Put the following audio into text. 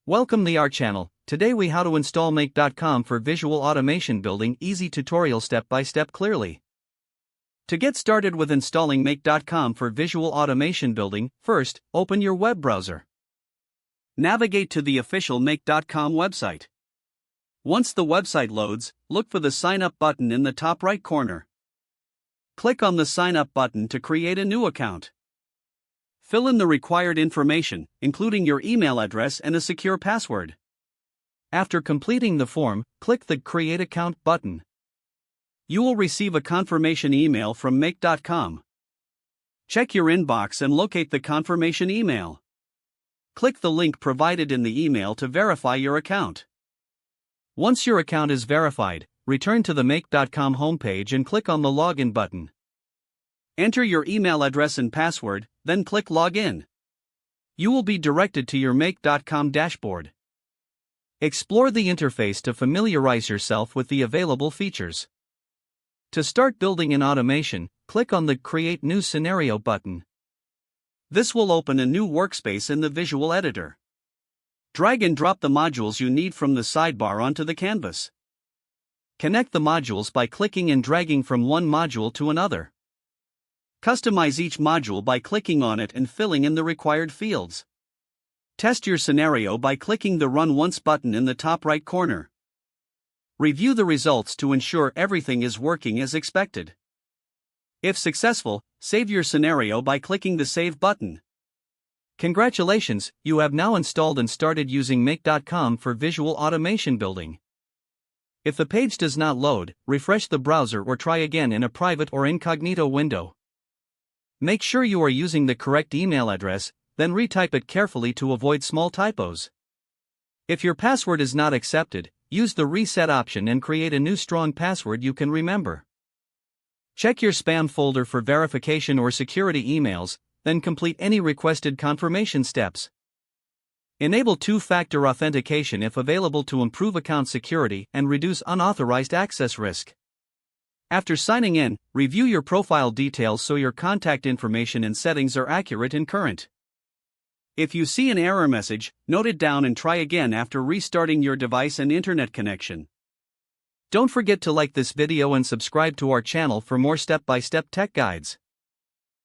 Welcome to our channel. Today we how to install make.com for visual automation building easy tutorial step by step clearly. To get started with installing make.com for visual automation building, first, open your web browser. Navigate to the official make.com website. Once the website loads, look for the sign up button in the top right corner. Click on the sign up button to create a new account. Fill in the required information, including your email address and a secure password. After completing the form, click the Create Account button. You will receive a confirmation email from make.com. Check your inbox and locate the confirmation email. Click the link provided in the email to verify your account. Once your account is verified, return to the make.com homepage and click on the Login button. Enter your email address and password, then click Login. You will be directed to your make.com dashboard. Explore the interface to familiarize yourself with the available features. To start building in automation, click on the Create New Scenario button. This will open a new workspace in the visual editor. Drag and drop the modules you need from the sidebar onto the canvas. Connect the modules by clicking and dragging from one module to another. Customize each module by clicking on it and filling in the required fields. Test your scenario by clicking the Run Once button in the top right corner. Review the results to ensure everything is working as expected. If successful, save your scenario by clicking the Save button. Congratulations, you have now installed and started using make.com for visual automation building. If the page does not load, refresh the browser or try again in a private or incognito window. Make sure you are using the correct email address, then retype it carefully to avoid small typos. If your password is not accepted, use the reset option and create a new strong password you can remember. Check your spam folder for verification or security emails, then complete any requested confirmation steps. Enable two-factor authentication if available to improve account security and reduce unauthorized access risk. After signing in, review your profile details so your contact information and settings are accurate and current. If you see an error message, note it down and try again after restarting your device and internet connection. Don't forget to like this video and subscribe to our channel for more step-by-step tech guides.